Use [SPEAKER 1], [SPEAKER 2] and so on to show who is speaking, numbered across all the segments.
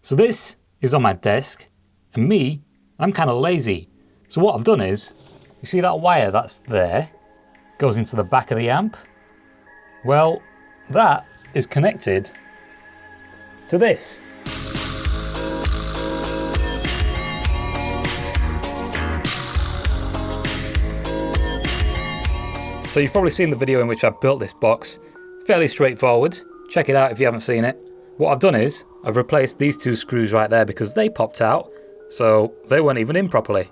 [SPEAKER 1] So this is on my desk, and me, I'm kind of lazy. So what I've done is, you see that wire that's there, goes into the back of the amp? Well, that is connected to this. So you've probably seen the video in which I built this box. It's fairly straightforward. Check it out if you haven't seen it. What I've done is, I've replaced these two screws right there because they popped out, so they weren't even in properly.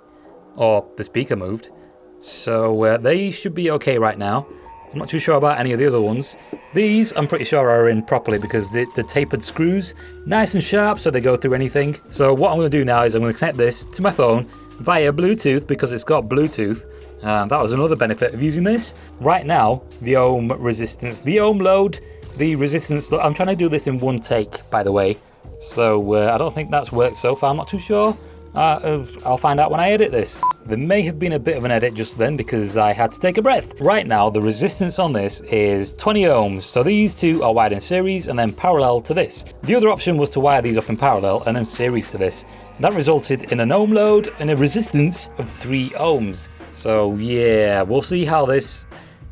[SPEAKER 1] Or the speaker moved. So they should be okay right now. I'm not too sure about any of the other ones. These, I'm pretty sure are in properly because the tapered screws, nice and sharp so they go through anything. So what I'm going to do now is I'm going to connect this to my phone via Bluetooth because it's got Bluetooth. That was another benefit of using this. Right now, the ohm resistance, the ohm load, the resistance, I'm trying to do this in one take, by the way. So I don't think that's worked so far, I'm not too sure. I'll find out when I edit this. There may have been a bit of an edit just then because I had to take a breath. Right now, the resistance on this is 20 ohms. So these two are wired in series and then parallel to this. The other option was to wire these up in parallel and then series to this. That resulted in an ohm load and a resistance of 3 ohms. So yeah, we'll see how this,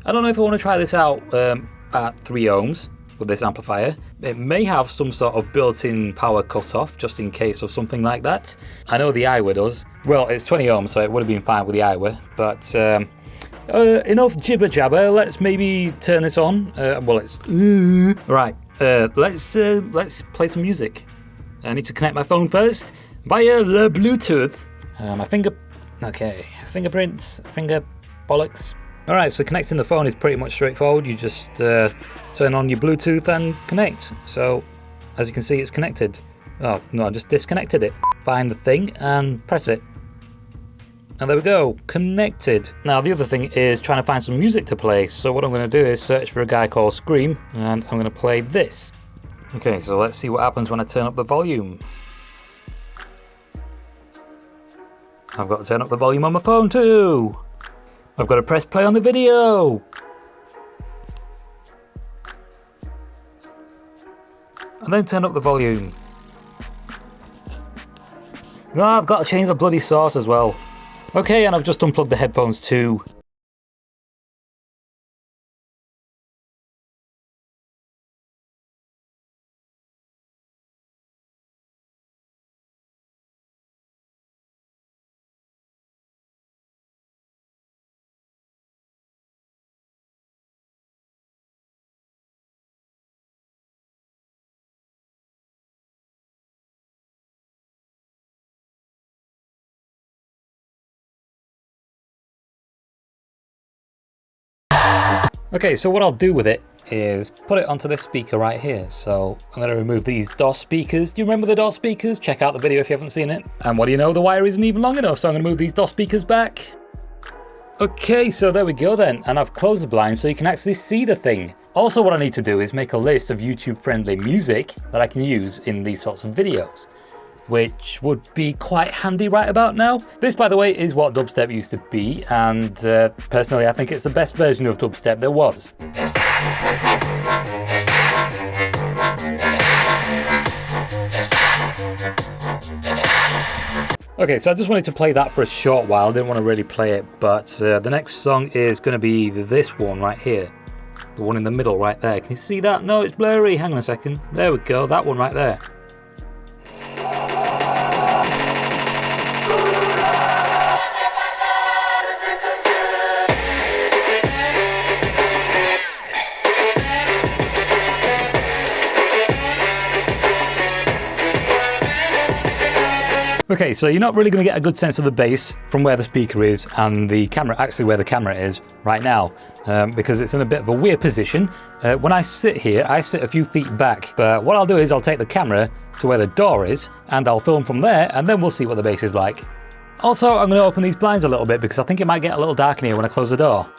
[SPEAKER 1] I don't know if I want to try this out at 3 ohms with this amplifier. It may have some sort of built-in power cutoff just in case of something like that. I know the Iowa does. Well, it's 20 ohms, so it would have been fine with the Iowa, but enough jibber jabber. Let's maybe turn this on. Well, it's right. Let's play some music. I need to connect my phone first via the Bluetooth. My fingerprints, finger bollocks. Alright, so connecting the phone is pretty much straightforward. You just turn on your Bluetooth and connect. So, as you can see, it's connected. Oh, no, I just disconnected it. Find the thing and press it. And there we go, connected. Now, the other thing is trying to find some music to play. So what I'm going to do is search for a guy called Scream, and I'm going to play this. Okay, so let's see what happens when I turn up the volume. I've got to turn up the volume on my phone too. I've got to press play on the video. And then turn up the volume. No, I've got to change the bloody source as well. Okay, and I've just unplugged the headphones too. Okay, so what I'll do with it is put it onto this speaker right here. So I'm going to remove these DOS speakers. Do you remember the DOS speakers? Check out the video if you haven't seen it. And what do you know, the wire isn't even long enough, so I'm going to move these DOS speakers back. Okay, so there we go then. And I've closed the blind so you can actually see the thing. Also, what I need to do is make a list of YouTube-friendly music that I can use in these sorts of videos, which would be quite handy right about now. This, by the way, is what dubstep used to be, and personally I think it's the best version of dubstep there was. Okay, so I just wanted to play that for a short while, I didn't want to really play it, but the next song is going to be this one right here. The one in the middle right there. Can you see that? No, it's blurry. Hang on a second. There we go, that one right there. Okay, so you're not really going to get a good sense of the bass from where the speaker is and the camera, actually where the camera is right now, because it's in a bit of a weird position. When I sit here, I sit a few feet back, but what I'll do is I'll take the camera to where the door is and I'll film from there and then we'll see what the bass is like. Also, I'm going to open these blinds a little bit because I think it might get a little dark in here when I close the door.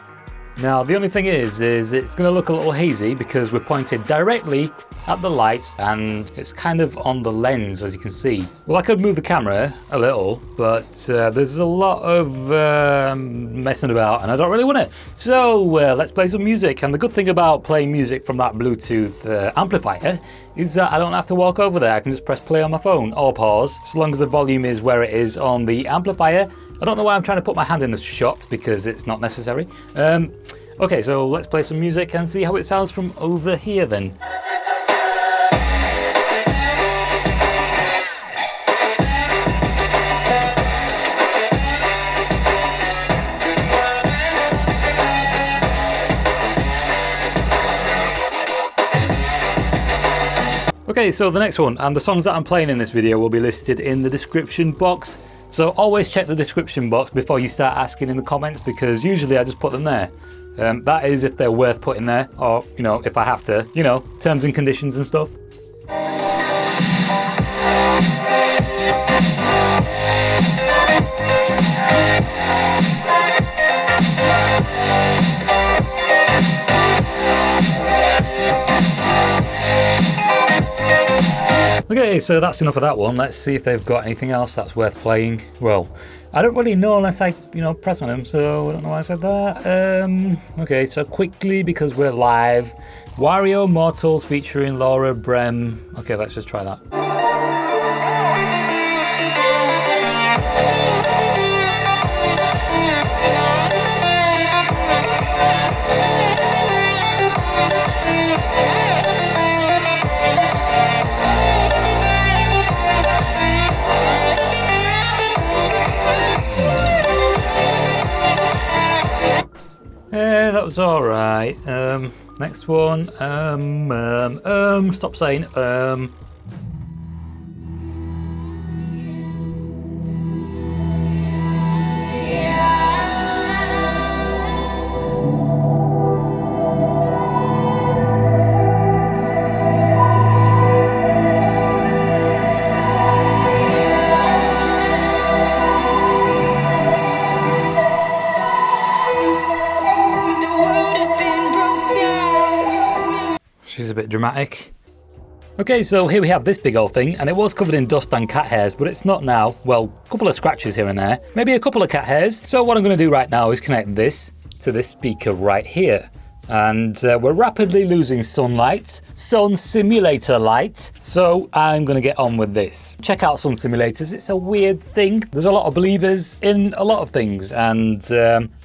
[SPEAKER 1] Now the only thing is it's going to look a little hazy because we're pointed directly at the lights and it's kind of on the lens, as you can see. Well, I could move the camera a little, but there's a lot of messing about and I don't really want it. So let's play some music. And the good thing about playing music from that Bluetooth amplifier is that I don't have to walk over there. I can just press play on my phone or pause, so long as the volume is where it is on the amplifier. I don't know why I'm trying to put my hand in the shot because it's not necessary. Okay, so let's play some music and see how it sounds from over here then. Okay, so the next one, and the songs that I'm playing in this video will be listed in the description box. So always check the description box before you start asking in the comments, because usually I just put them there. That is if they're worth putting there, or, you know, if I have to, you know, terms and conditions and stuff. Okay, so that's enough of that one. Let's see if they've got anything else that's worth playing. Well, I don't really know unless I, you know, press on them, so I don't know why I said that. Okay, so quickly, because we're live. Wario Mortals featuring Laura Brem. Okay, let's just try that. That was alright. Next one. Stop saying She's a bit dramatic. Okay, so here we have this big old thing, and it was covered in dust and cat hairs, but it's not now. Well, a couple of scratches here and there, maybe a couple of cat hairs. So what I'm going to do right now is connect this to this speaker right here. And we're rapidly losing sunlight, sun simulator light, so I'm going to get on with this. Check out sun simulators, it's a weird thing. There's a lot of believers in a lot of things, and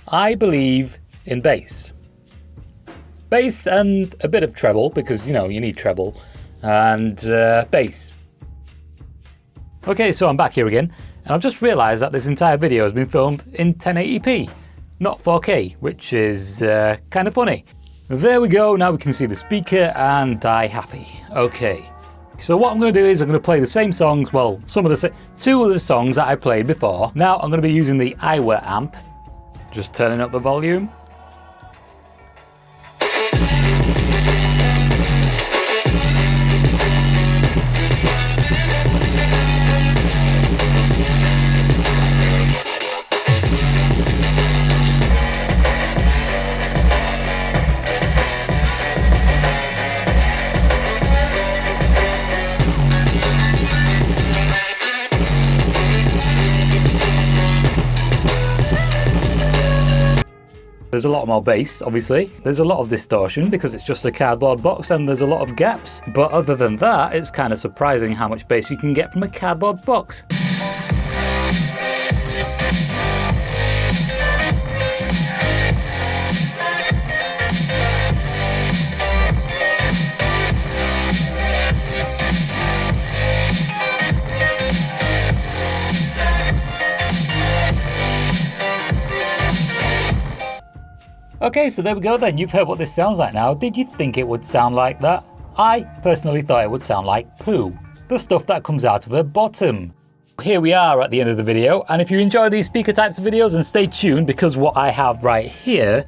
[SPEAKER 1] I believe in bass. Bass and a bit of treble, because, you know, you need treble, and bass. Okay, so I'm back here again, and I've just realised that this entire video has been filmed in 1080p, not 4K, which is kind of funny. There we go, now we can see the speaker and die happy. Okay, so what I'm going to do is I'm going to play the same songs, well, two of the songs that I played before. Now I'm going to be using the iWare amp, just turning up the volume. There's a lot more bass, obviously. There's a lot of distortion because it's just a cardboard box, and there's a lot of gaps. But other than that, it's kind of surprising how much bass you can get from a cardboard box. Okay, so there we go then. You've heard what this sounds like now. Did you think it would sound like that? I personally thought it would sound like poo. The stuff that comes out of the bottom. Here we are at the end of the video, and if you enjoy these speaker types of videos, then stay tuned, because what I have right here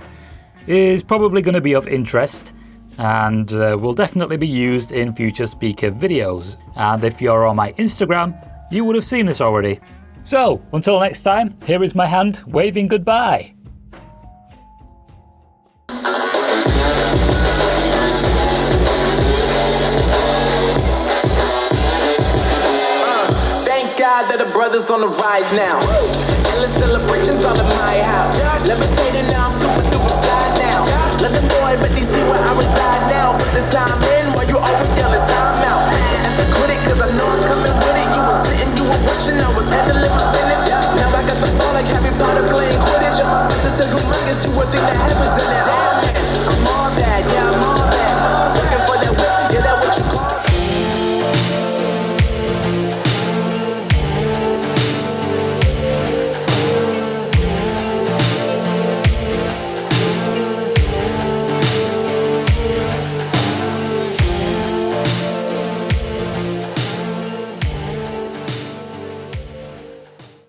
[SPEAKER 1] is probably going to be of interest and will definitely be used in future speaker videos. And if you're on my Instagram, you would have seen this already. So, until next time, here is my hand waving goodbye.
[SPEAKER 2] that the brothers on the rise now. Endless celebrations all in my house. Levitating now, I'm super duper fly now. Let the boy but they see where I reside now. Put the time in while you always yelling time out. And if I quit it, cause I know I'm coming with it.